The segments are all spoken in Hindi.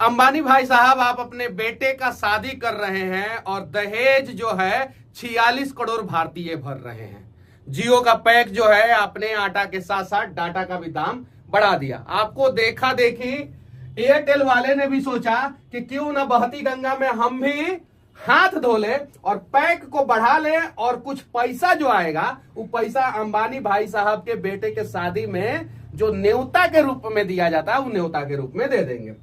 अंबानी भाई साहब, आप अपने बेटे का शादी कर रहे हैं और दहेज जो है 46 करोड़ भारतीय भर रहे हैं। जियो का पैक जो है आपने आटा के साथ साथ डाटा का भी दाम बढ़ा दिया। आपको देखा देखी एयरटेल वाले ने भी सोचा कि क्यों ना बहती गंगा में हम भी हाथ धो ले और पैक को बढ़ा ले और कुछ पैसा जो आएगा वो पैसा अंबानी भाई साहब के बेटे के शादी में जो न्योता के रूप में दिया जाता है वो न्योता के रूप में दे देंगे।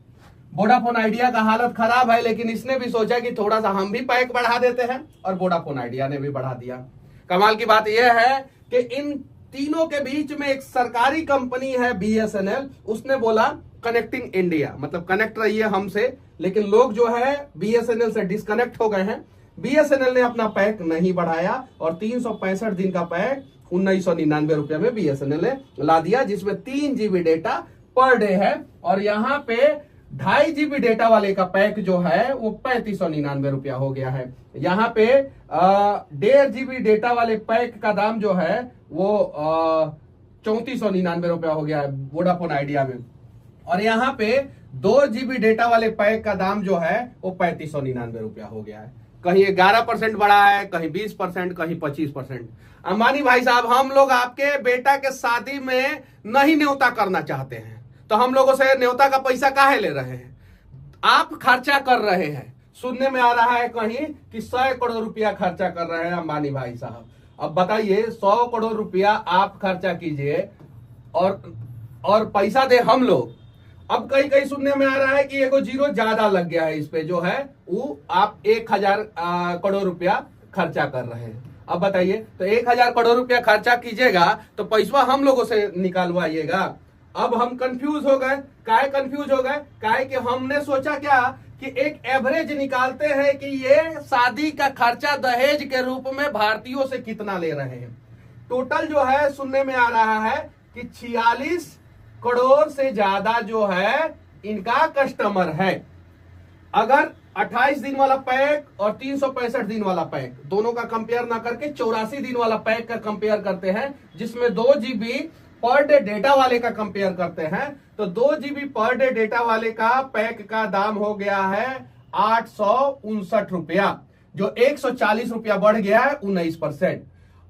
वोडाफोन आइडिया का हालत खराब है, लेकिन इसने भी सोचा कि थोड़ा सा हम भी पैक बढ़ा देते हैं और वोडाफोन आइडिया ने भी बढ़ा दिया। कमाल की बात यह है कि इन तीनों के बीच में एक सरकारी कंपनी है बीएसएनएल, उसने बोला कनेक्टिंग इंडिया, मतलब कनेक्ट रहिए हमसे, लेकिन लोग जो है बीएसएनएल से डिस्कनेक्ट हो गए हैं। बीएसएनएल ने अपना पैक नहीं बढ़ाया और 365 दिन का पैक 1999 रुपए में बीएसएनएल ने ला दिया, जिसमें 3 GB डेटा पर डे है। और यहाँ पे 2.5 GB डेटा वाले का पैक जो है वो 3599 रुपया हो गया है। यहाँ पे 1.5 GB डेटा वाले पैक का दाम जो है वो 3499 रुपया हो गया है वोडाफोन आइडिया में। और यहाँ पे 2 GB डेटा वाले पैक का दाम जो है वो 3599 रुपया हो गया है। कहीं 11% बढ़ा है, कहीं 20%, कहीं 25%। अंबानी भाई साहब, हम लोग आपके बेटा के शादी में नहीं न्योता करना चाहते हैं, तो हम लोगों से न्योता का पैसा काहे ले रहे हैं? आप खर्चा कर रहे हैं। सुनने में आ रहा है कहीं कि 100 करोड़ रुपया खर्चा कर रहे हैं अंबानी भाई साहब। अब बताइए, 100 करोड़ रुपया आप खर्चा कीजिए और पैसा दे हम लोग। अब कहीं कहीं सुनने में आ रहा है कि एगो जीरो ज्यादा लग गया है इस पे, जो है वो आप 1000 करोड़ रुपया खर्चा कर रहे हैं। अब बताइए, तो 1000 करोड़ रुपया खर्चा कीजिएगा तो पैसा हम लोगों से निकालवाइएगा। अब हम कंफ्यूज हो गए। काहे कंफ्यूज हो गए? काहे कि हमने सोचा क्या कि एक एवरेज निकालते हैं कि ये शादी का खर्चा दहेज के रूप में भारतीयों से कितना ले रहे हैं। टोटल जो है सुनने में आ रहा है कि 46 करोड़ से ज्यादा जो है इनका कस्टमर है। अगर 28 दिन वाला पैक और 365 दिन वाला पैक दोनों का कंपेयर ना करके 84 दिन वाला पैक का कंपेयर करते हैं, जिसमें 2 GB पर डे डेटा वाले का कंपेयर करते हैं, तो 2 GB पर डे डेटा वाले का पैक का दाम हो गया है 859 रुपया, जो 140 रुपया बढ़ गया है 19%।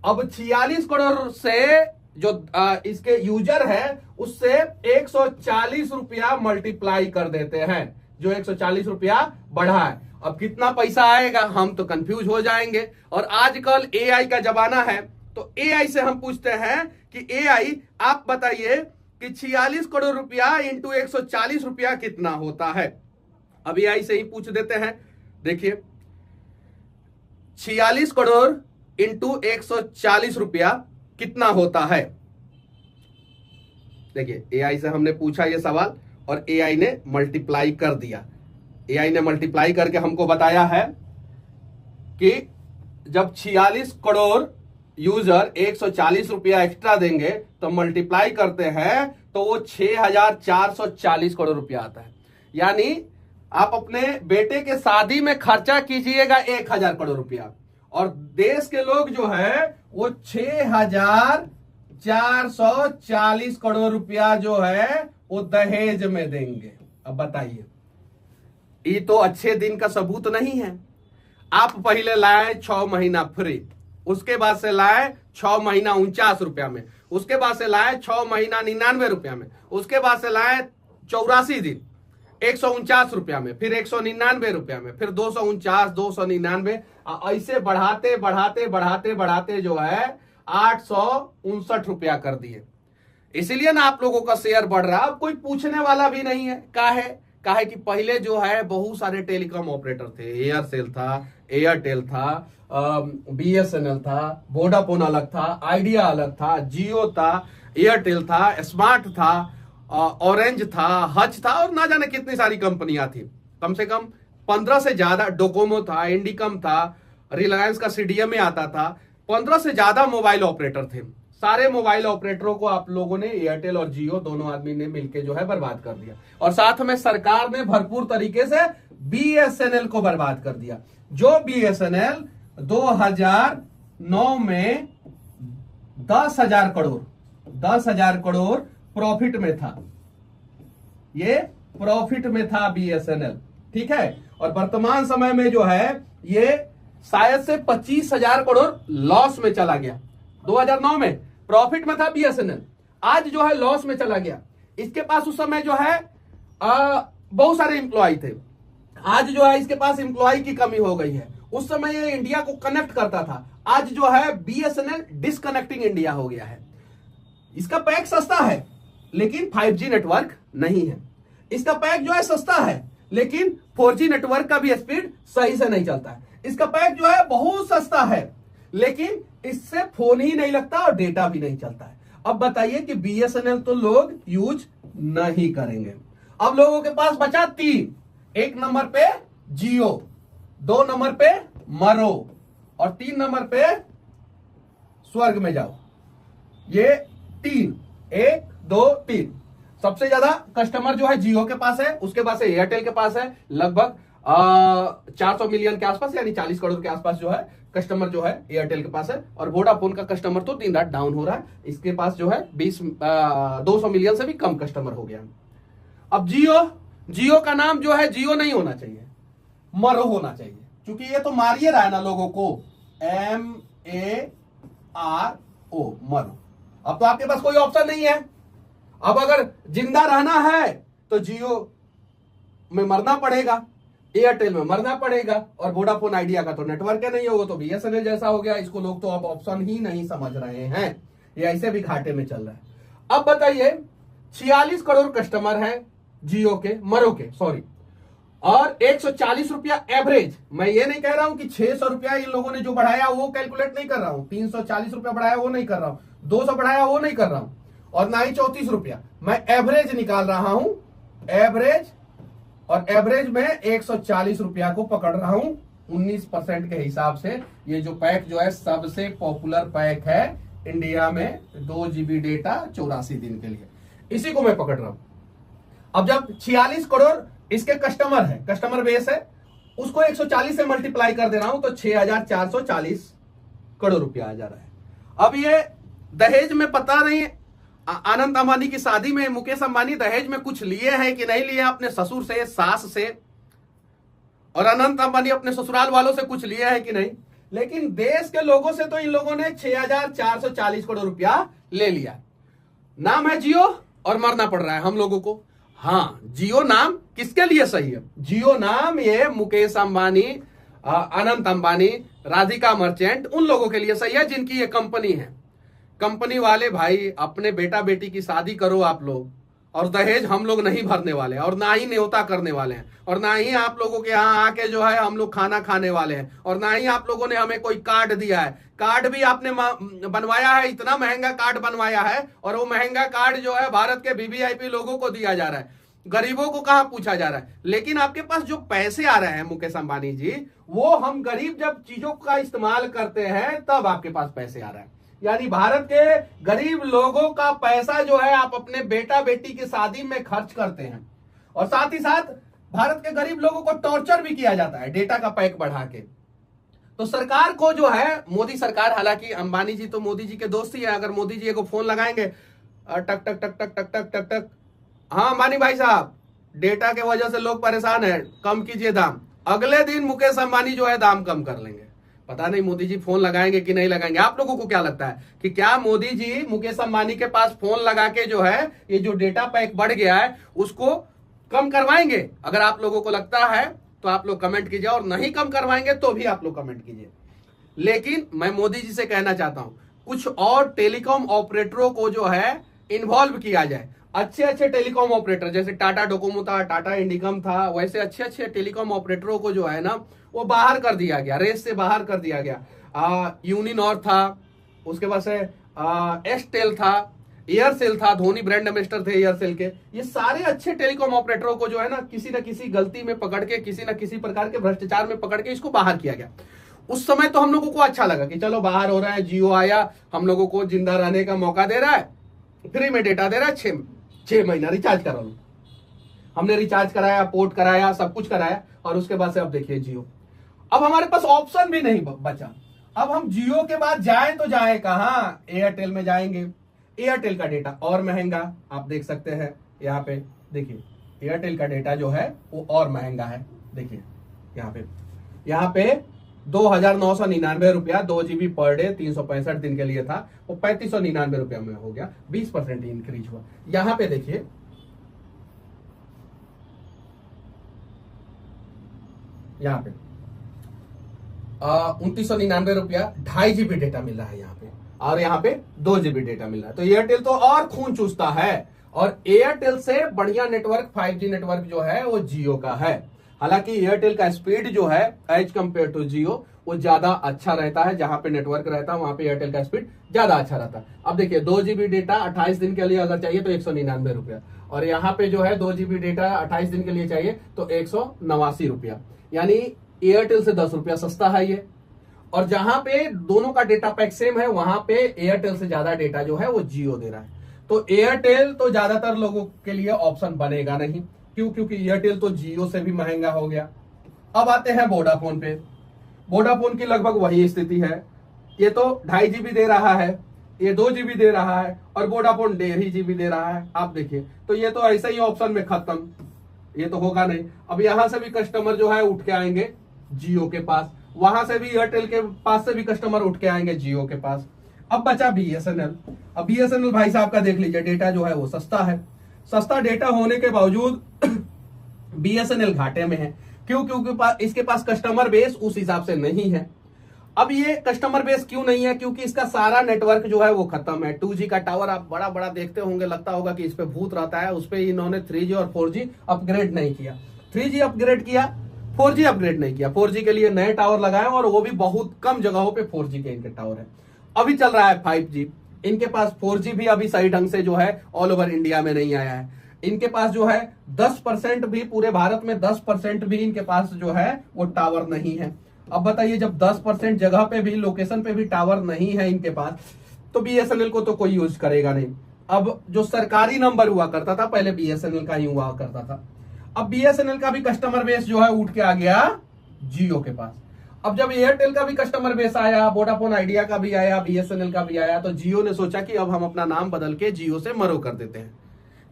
अब 46 करोड़ से जो इसके यूजर है उससे 140 रुपया मल्टीप्लाई कर देते हैं, जो 140 रुपया बढ़ा है। अब कितना पैसा आएगा हम तो कंफ्यूज हो जाएंगे। और आजकल एआई का जमाना है, तो एआई से हम पूछते हैं कि एआई आप बताइए कि 46 करोड़ रुपया इंटू 140 रुपया कितना होता है। अब एआई से ही पूछ देते हैं। देखिए, 46 करोड़ इंटू 140 रुपया कितना होता है। देखिए, एआई से हमने पूछा ये सवाल और एआई ने मल्टीप्लाई कर दिया। एआई ने मल्टीप्लाई करके हमको बताया है कि जब 46 करोड़ यूजर 140 रुपया एक्स्ट्रा देंगे तो मल्टीप्लाई करते हैं तो वो 6440 करोड़ रुपया आता है। यानी आप अपने बेटे के शादी में खर्चा कीजिएगा 1000 करोड़ रुपया और देश के लोग जो है वो 6440 करोड़ रुपया जो है वो दहेज में देंगे। अब बताइए, ये तो अच्छे दिन का सबूत नहीं है। आप पहले लाए 6 महीना फ्री, उसके बाद से लाए 6 महीना 49 रुपया में, उसके बाद से लाए 6 महीना 99 रुपया में, उसके बाद से लाए 84 दिन 149 रुपया में, फिर 199 रुपया में, फिर 249, 299, ऐसे बढ़ाते बढ़ाते बढ़ाते बढ़ाते जो है 859 रुपया कर दिए। इसीलिए ना आप लोगों का शेयर बढ़ रहा है। अब कोई पूछने वाला भी नहीं है। काहे कि पहले जो है बहुत सारे टेलीकॉम ऑपरेटर थे। एयरसेल था, एयरटेल था, बीएसएनएल था, वोडाफोन अलग था, आइडिया अलग था, जियो था, एयरटेल था, स्मार्ट था, ऑरेंज था, हच था और ना जाने कितनी सारी कंपनियां थी। कम से कम 15 से ज्यादा, डोकोमो था, इंडिकम था, रिलायंस का सीडीएमए आता था, 15 से ज्यादा मोबाइल ऑपरेटर थे। सारे मोबाइल ऑपरेटरों को आप लोगों ने, एयरटेल और जियो दोनों आदमी ने मिलकर जो है बर्बाद कर दिया। और साथ में सरकार ने भरपूर तरीके से बीएसएनएल को बर्बाद कर दिया। जो बीएसएनएल 2009 में 10,000 करोड़ प्रॉफिट में था, ये प्रॉफिट में था बीएसएनएल, ठीक है। और वर्तमान समय में जो है ये शायद से 25,000 करोड़ लॉस में चला गया। 2009 में प्रॉफिट में था बीएसएनएल, आज जो है लॉस में चला गया। इसके पास उस समय जो है बहुत सारे एम्प्लॉय थे, आज जो है इसके पास एम्प्लॉय की कमी हो गई है। उस समय ये इंडिया को कनेक्ट करता था, आज जो है बीएसएनएल डिसकनेक्टिंग इंडिया हो गया है। इसका पैक सस्ता है लेकिन 5G नेटवर्क नहीं है। इसका पैक जो है सस्ता है लेकिन 4G नेटवर्क का भी स्पीड सही से नहीं चलता है। इसका पैक जो है बहुत सस्ता है लेकिन इससे फोन ही नहीं लगता और डेटा भी नहीं चलता है। अब बताइए कि बीएसएनएल तो लोग यूज नहीं करेंगे। अब लोगों के पास बचा 3, 1 नंबर पे जियो, 2 नंबर पे मरो और 3 नंबर पे स्वर्ग में जाओ। ये 3, 1, 2, 3 सबसे ज्यादा कस्टमर जो है जियो के पास है, उसके पास है एयरटेल के पास है, लगभग 400 मिलियन के आसपास यानी 40 करोड़ के आसपास जो है कस्टमर जो है एयरटेल के पास है। और वोडाफोन का कस्टमर तो दिन रात डाउन हो रहा है, इसके पास जो है 200 मिलियन से भी कम कस्टमर हो गया। अब जियो का नाम जो है जियो नहीं होना चाहिए, मरो होना चाहिए, क्योंकि ये तो मारिए रहा है ना लोगों को, MARO, मरो। अब तो आपके पास कोई ऑप्शन नहीं है। अब अगर जिंदा रहना है तो जियो में मरना पड़ेगा, एयरटेल में मरना पड़ेगा, और वोडाफोन आइडिया का तो नेटवर्क नहीं होगा तो बीएसएनएल जैसा हो गया। इसको लोग तो अब ऑप्शन ही नहीं समझ रहे हैं, ये ऐसे भी घाटे में चल रहा है। अब बताइए 46 करोड़ कस्टमर है जियो के, मरो के सॉरी, और 140 रुपया एवरेज। मैं ये नहीं कह रहा हूं कि 600 रुपया इन लोगों ने जो बढ़ाया वो कैलकुलेट नहीं कर रहा हूं, 340 रुपया बढ़ाया वो नहीं कर रहा हूं, 200 बढ़ाया वो नहीं कर रहा हूं, और ना ही 34 रुपया। मैं एवरेज निकाल रहा हूं, एवरेज, और एवरेज में 140 रुपया को पकड़ रहा हूं 19% के हिसाब से। ये जो पैक जो है सबसे पॉपुलर पैक है इंडिया में, 2 GB डेटा 84 दिन के लिए, इसी को मैं पकड़ रहा हूं। अब जब 46 करोड़ इसके कस्टमर है, कस्टमर बेस है, उसको 140 से मल्टीप्लाई कर दे रहा हूं तो 6,440 करोड़ रुपया आ जा रहा है। अब ये दहेज में पता नहीं आनंद अंबानी की शादी में मुकेश अंबानी दहेज में कुछ लिए हैं कि नहीं लिए अपने ससुर से, सास से, और अनंत अंबानी अपने ससुराल वालों से कुछ लिए हैं कि नहीं, लेकिन देश के लोगों से तो इन लोगों ने 6,440 करोड़ रुपया ले लिया। नाम है जियो और मरना पड़ रहा है हम लोगों को। हाँ, जियो नाम किसके लिए सही है? जियो नाम ये मुकेश अंबानी, अनंत अंबानी, राधिका मर्चेंट, उन लोगों के लिए सही है जिनकी ये कंपनी है। कंपनी वाले भाई अपने बेटा बेटी की शादी करो आप लोग, और दहेज हम लोग नहीं भरने वाले और ना ही न्योता करने वाले हैं, और ना ही आप लोगों के यहाँ आके जो है हम लोग खाना खाने वाले हैं, और ना ही आप लोगों ने हमें कोई कार्ड दिया है। कार्ड भी आपने बनवाया है, इतना महंगा कार्ड बनवाया है, और वो महंगा कार्ड जो है भारत के वीवीआईपी लोगों को दिया जा रहा है, गरीबों को कहाँ पूछा जा रहा है। लेकिन आपके पास जो पैसे आ रहे हैं मुकेश अंबानी जी, वो हम गरीब जब चीजों का इस्तेमाल करते हैं तब आपके पास पैसे आ रहा है। यानी भारत के गरीब लोगों का पैसा जो है आप अपने बेटा बेटी की शादी में खर्च करते हैं, और साथ ही साथ भारत के गरीब लोगों को टॉर्चर भी किया जाता है डेटा का पैक बढ़ा के। तो सरकार को जो है, मोदी सरकार, हालांकि अंबानी जी तो मोदी जी के दोस्त ही है, अगर मोदी जी को फोन लगाएंगे टक टक टक टक टक टक टक टक, हाँ अंबानी भाई साहब डेटा के वजह से लोग परेशान है, कम कीजिए दाम, अगले दिन मुकेश अंबानी जो है दाम कम कर लेंगे। पता नहीं मोदी जी फोन लगाएंगे कि नहीं लगाएंगे। आप लोगों को क्या लगता है कि क्या मोदी जी मुकेश अंबानी के पास फोन लगा के जो है ये जो डेटा पैक बढ़ गया है उसको कम करवाएंगे? अगर आप लोगों को लगता है तो आप लोग कमेंट कीजिए, और नहीं कम करवाएंगे तो भी आप लोग कमेंट कीजिए। लेकिन मैं मोदी जी से कहना चाहता हूं कुछ और टेलीकॉम ऑपरेटरों को जो है इन्वॉल्व किया जाए। अच्छे अच्छे टेलीकॉम ऑपरेटर, जैसे टाटा डोकोमो था, टाटा इंडिकम था, वैसे अच्छे अच्छे टेलीकॉम ऑपरेटरों को जो है ना वो बाहर कर दिया गया, रेस से बाहर कर दिया गया। यूनिनॉर था, उसके बाद से एस्टेल था, एयरसेल था, धोनी ब्रांड एम्बेसडर थे एयरसेल के। ये सारे अच्छे टेलीकॉम ऑपरेटरों को जो है ना किसी गलती में पकड़ के, किसी न किसी प्रकार के भ्रष्टाचार में पकड़ के इसको बाहर किया गया। उस समय तो हम लोगों को अच्छा लगा कि चलो बाहर हो रहा है, जियो आया, हम लोगों को जिंदा रहने का मौका दे रहा है, फ्री में डेटा दे रहा है, 6 महीना रिचार्ज करा लो। हमने रिचार्ज कराया, पोर्ट कराया, सब कुछ कराया, और उसके बाद से अब देखिए जियो। अब हमारे पास ऑप्शन भी नहीं बचा। अब हम जियो के बाद जाएं तो जाएं कहां? एयरटेल में जाएंगे। एयरटेल का डेटा और महंगा, आप देख सकते हैं यहाँ पे, देखिए एयरटेल का डेटा जो है वो और महंगा है। देखिए यहाँ पे 2,999 रुपया 2 GB पर डे 365 दिन के लिए था, वो 3,599 रुपया में हो गया, 20% इंक्रीज हुआ। यहां पे देखिए यहाँ पे 2,999 रुपया 2.5 GB डेटा मिल रहा है यहाँ पे, और यहाँ पे 2 GB डेटा मिल रहा है। तो एयरटेल तो और खून चूसता है, और एयरटेल से बढ़िया नेटवर्क 5G नेटवर्क जो है वो जियो का है। हालांकि एयरटेल का स्पीड जो है एज कंपेयर टू जियो वो ज्यादा अच्छा रहता है, जहां पे नेटवर्क रहता है वहां पे एयरटेल का स्पीड ज्यादा अच्छा रहता है। अब देखिए 2 GB डेटा 28 दिन के लिए अगर चाहिए तो 199 रुपया, और यहाँ पे जो है 2 GB डेटा 28 दिन के लिए चाहिए तो 189 रुपया, यानी एयरटेल से 10 रुपया सस्ता है ये। और जहां पे दोनों का डेटा पैक सेम है वहां पे एयरटेल से ज्यादा डेटा जो है वो जियो दे रहा है। तो एयरटेल तो ज्यादातर लोगों के लिए ऑप्शन बनेगा नहीं, क्यों? क्योंकि एयरटेल तो जियो से भी महंगा हो गया। अब आते हैं वोडाफोन पे। वोडाफोन की लगभग वही स्थिति है, ये तो 2.5 GB दे रहा है, ये 2 GB दे रहा है, और वोडाफोन 1.5 GB दे रहा है। आप देखिए तो ये तो ऐसे ही ऑप्शन में खत्म, ये तो होगा नहीं। अब यहां से भी कस्टमर जो है उठ के आएंगे जियो के पास, वहां से भी एयरटेल के पास से भी कस्टमर उठ के आएंगे जियो के पास। अब बचा बीएसएनएल। अब बीएसएनएल भाई साहब का देख लीजिए, डेटा जो है वो सस्ता है। सस्ता डेटा होने के बावजूद बीएसएनएल घाटे में है। क्यों? क्योंकि इसके पास कस्टमर बेस उस हिसाब से नहीं है। अब ये कस्टमर बेस क्यों नहीं है? क्योंकि इसका सारा नेटवर्क जो है वो खत्म है। 2G का टावर आप बड़ा बड़ा देखते होंगे, लगता होगा कि इस पे भूत रहता है। उस पे इन्होंने 3G और 4G अपग्रेड नहीं किया। 3G अपग्रेड किया, 4G अपग्रेड नहीं किया। 4G के लिए नए टावर लगाए, और वो भी बहुत कम जगहों पे 4G के इनके टावर है। अभी चल रहा है 5G, इनके पास 4G भी अभी सही ढंग से जो है ऑल ओवर इंडिया में नहीं आया है। इनके पास जो है 10% भी, पूरे भारत में 10% भी इनके पास जो है वो टावर नहीं है। अब बताइए, जब 10% जगह पे भी, लोकेशन पे भी टावर नहीं है इनके पास, तो बीएसएनएल को तो कोई यूज करेगा नहीं। अब जो सरकारी नंबर हुआ करता था पहले, बीएसएनएल का ही हुआ करता था। अब बीएसएनएल का भी कस्टमर बेस जो है उठ के आ गया जियो के पास। अब जब एयरटेल का भी कस्टमर बेस आया, वोडाफोन आइडिया का भी आया, बीएसएनएल का भी आया, तो जियो ने सोचा कि अब हम अपना नाम बदल के जियो से मरो कर देते हैं,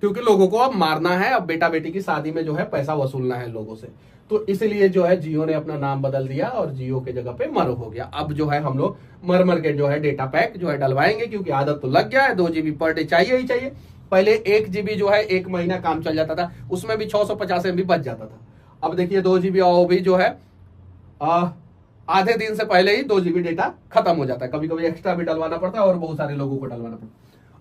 क्योंकि लोगों को अब मारना है, अब बेटा बेटी की शादी में जो है पैसा वसूलना है लोगों से। तो इसलिए जो है जियो ने अपना नाम बदल दिया और जियो के जगह पे मरो हो गया। अब जो है हम लोग मर के जो है डेटा पैक जो है डलवाएंगे, क्योंकि आदत तो लग गया है, 2 GB पर डे चाहिए ही चाहिए। पहले 1 GB जो है 1 महीना काम चल जाता था, उसमें भी 650 MB बच जाता था। अब देखिए 2 GB और भी जो है आधे दिन से पहले ही 2 GB डेटा खत्म हो जाता है। कभी कभी एक्स्ट्रा भी डलवाना पड़ता है और बहुत सारे लोगों को डलवाना पड़ता है।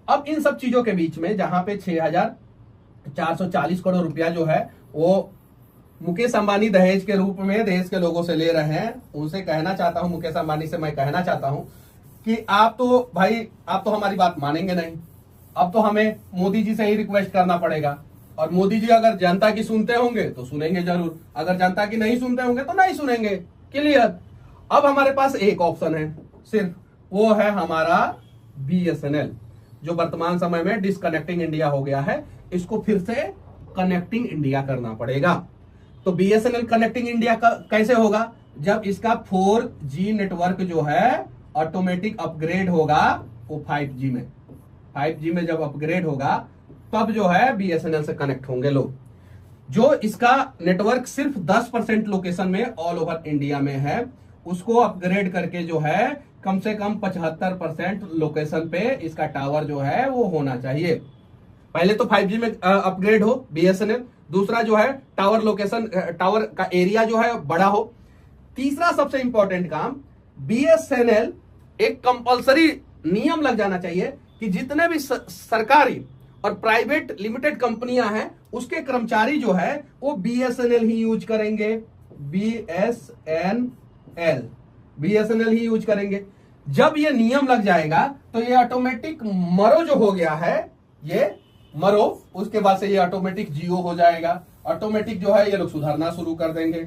अब इन सब चीजों के बीच में जहां पे 6,440 करोड़ रुपया जो है वो मुकेश अंबानी दहेज के रूप में देश के लोगों से ले रहे हैं, उनसे कहना चाहता हूं, मुकेश अंबानी से मैं कहना चाहता हूं कि आप तो भाई, आप तो हमारी बात मानेंगे नहीं। अब तो हमें मोदी जी से ही रिक्वेस्ट करना पड़ेगा, और मोदी जी अगर जनता की सुनते होंगे तो सुनेंगे जरूर, अगर जनता की नहीं सुनते होंगे तो नहीं सुनेंगे। क्लियर? अब हमारे पास एक ऑप्शन है सिर्फ, वो है हमारा बीएसएनएल, जो वर्तमान समय में डिस्कनेक्टिंग इंडिया हो गया है। इसको फिर से कनेक्टिंग इंडिया करना पड़ेगा। तो बीएसएनएल कनेक्टिंग इंडिया का कैसे होगा? जब इसका 4G नेटवर्क जो है ऑटोमेटिक अपग्रेड होगा वो 5G में, 5G में जब अपग्रेड होगा तब जो है बीएसएनएल से कनेक्ट होंगे लोग। जो इसका नेटवर्क सिर्फ 10% लोकेशन में ऑल ओवर इंडिया में है, उसको अपग्रेड करके जो है कम से कम 75% लोकेशन पे इसका टावर जो है वो होना चाहिए। पहले तो 5G में अपग्रेड हो बीएसएनएल, दूसरा जो है टावर लोकेशन, टावर का एरिया जो है बड़ा हो। तीसरा सबसे इंपॉर्टेंट काम, बीएसएनएल एक कंपलसरी नियम लग जाना चाहिए कि जितने भी सरकारी और प्राइवेट लिमिटेड कंपनियां हैं उसके कर्मचारी जो है वो बीएसएनएल ही यूज करेंगे। बीएसएनएल ही यूज करेंगे। जब ये नियम लग जाएगा तो ये ऑटोमेटिक मरो जो हो गया है, ये मरो, उसके बाद से ये ऑटोमेटिक जियो हो जाएगा। ऑटोमेटिक जो है ये लोग सुधारना शुरू कर देंगे।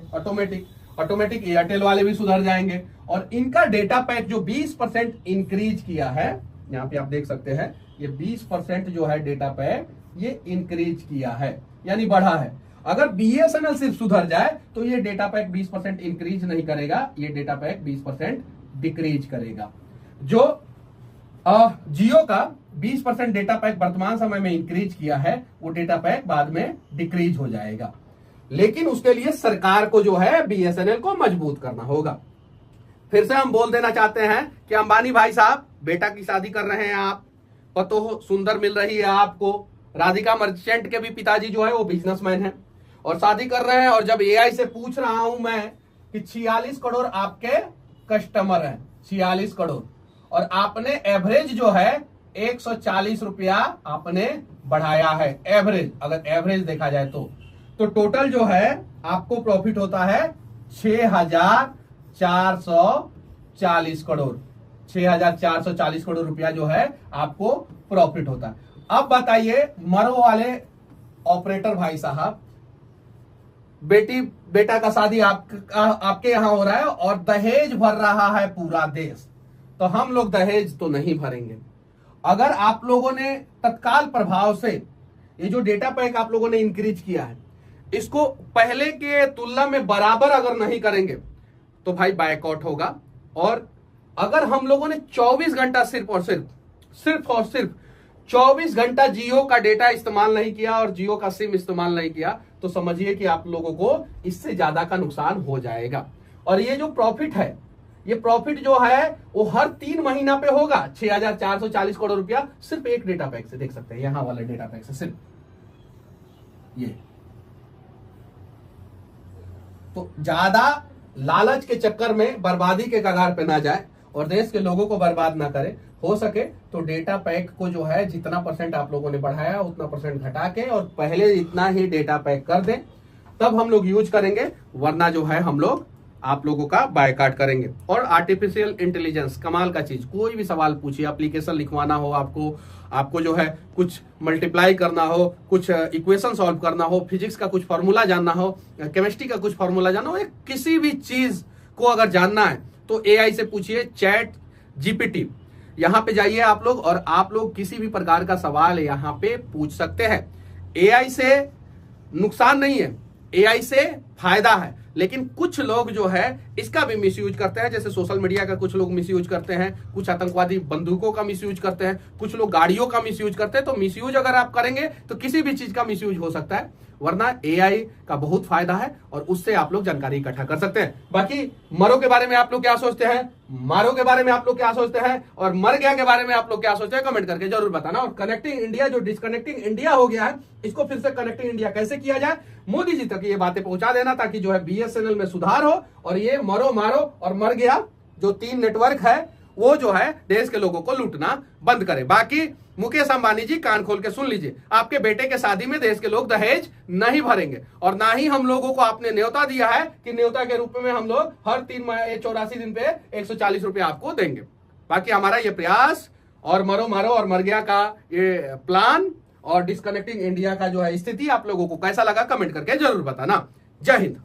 ऑटोमेटिक एयरटेल वाले भी सुधर जाएंगे, और इनका डेटा पैक जो 20% इंक्रीज किया है, यहाँ पे आप देख सकते हैं, ये 20% जो है डेटा पैक ये इंक्रीज किया है, यानी बढ़ा है। अगर बीएसएनएल सिर्फ सुधर जाए तो ये डेटा पैक 20% इंक्रीज नहीं करेगा, ये डेटा पैक 20% डिक्रीज करेगा। जो जियो का 20% डेटा पैक वर्तमान समय में इंक्रीज किया है, वो डेटा पैक बाद में डिक्रीज हो जाएगा, लेकिन उसके लिए सरकार को जो है बीएसएनएल को मजबूत करना होगा। फिर से हम बोल देना चाहते हैं कि अंबानी भाई साहब बेटा की शादी कर रहे हैं आप, पतो सुंदर मिल रही है आपको, राधिका मर्चेंट के भी पिताजी जो है वो बिजनेसमैन है और शादी कर रहे हैं, और जब एआई से पूछ रहा हूं मैं कि 46 करोड़ आपके कस्टमर हैं, 46 करोड़, और आपने एवरेज जो है 140 रुपया आपने बढ़ाया है, एवरेज, अगर एवरेज देखा जाए तो टोटल जो है आपको प्रॉफिट होता है 6,440 करोड़, 6,440 करोड़ रुपया जो है आपको प्रॉफिट होता है। अब बताइए मरो वाले ऑपरेटर भाई साहब, बेटा का शादी आपके यहां हो रहा है और दहेज भर रहा है पूरा देश, तो हम लोग दहेज तो नहीं भरेंगे। अगर आप लोगों ने तत्काल प्रभाव से ये जो डेटा पैक आप लोगों ने इंक्रीज किया है, इसको पहले के तुलना में बराबर अगर नहीं करेंगे तो भाई बायकॉट होगा। और अगर हम लोगों ने 24 घंटा सिर्फ और सिर्फ 24 घंटा जियो का डेटा इस्तेमाल नहीं किया और जियो का सिम इस्तेमाल नहीं किया, तो समझिए कि आप लोगों को इससे ज्यादा का नुकसान हो जाएगा। और ये जो प्रॉफिट है, ये प्रॉफिट जो है वो हर 3 महीना पे होगा, 6,440 करोड़ रुपया सिर्फ एक डेटा पैक से, देख सकते हैं यहां वाले डेटा पैक से, सिर्फ ये। तो ज्यादा लालच के चक्कर में बर्बादी के कगार पे ना जाए और देश के लोगों को बर्बाद ना करे। हो सके तो डेटा पैक को जो है जितना % आप लोगों ने बढ़ाया उतना % घटा के और पहले इतना ही डेटा पैक कर दें, तब हम लोग यूज करेंगे, वरना जो है हम लोग आप लोगों का बायकॉट करेंगे। और आर्टिफिशियल इंटेलिजेंस कमाल का चीज, कोई भी सवाल पूछिए, एप्लीकेशन लिखवाना हो आपको जो है कुछ मल्टीप्लाई करना हो, कुछ इक्वेशन सॉल्व करना हो, फिजिक्स का कुछ फॉर्मूला जानना हो, केमिस्ट्री का कुछ फॉर्मूला जानना हो, किसी भी चीज को अगर जानना है तो एआई से पूछिए, चैट जीपीटी, यहां पे जाइए आप लोग और आप लोग किसी भी प्रकार का सवाल यहां पे पूछ सकते हैं। एआई से नुकसान नहीं है, एआई से फायदा है, लेकिन कुछ लोग जो है इसका भी मिसयूज करते हैं, जैसे सोशल मीडिया का कुछ लोग मिसयूज करते हैं, कुछ आतंकवादी बंदूकों का मिसयूज करते हैं, कुछ लोग गाड़ियों का मिसयूज करते हैं। तो मिसयूज अगर आप करेंगे तो किसी भी चीज का मिसयूज हो सकता है, वरना एआई का बहुत फायदा है और उससे आप लोग जानकारी इकट्ठा कर सकते हैं। बाकी मरो के बारे में आप लोग क्या सोचते हैं, मारो के बारे में आप लोग क्या सोचते हैं, और मर गया के बारे में आप लोग क्या सोचते हैं, कमेंट करके जरूर बताना। और कनेक्टिंग इंडिया, जो डिस्कनेक्टिंग इंडिया हो गया है, इसको फिर से कनेक्टिंग इंडिया कैसे किया जाए, मोदी जी तक ये बातें पहुंचा देना, ताकि जो है बीएसएनएल में सुधार हो और ये मरो मारो और मर गया जो 3 नेटवर्क है वो जो है देश के लोगों को लूटना बंद करे। बाकी मुकेश अंबानी जी कान खोल के सुन लीजिए, आपके बेटे के शादी में देश के लोग दहेज नहीं भरेंगे, और ना ही हम लोगों को आपने न्योता दिया है कि न्योता के रूप में हम लोग हर 84 दिन पे 140 रुपया आपको देंगे। बाकी हमारा ये प्रयास और मरो मारो और मर गया का ये प्लान और डिस्कनेक्टिंग इंडिया का जो है स्थिति आप लोगों को कैसा लगा, कमेंट करके जरूर बताना। जय हिंद।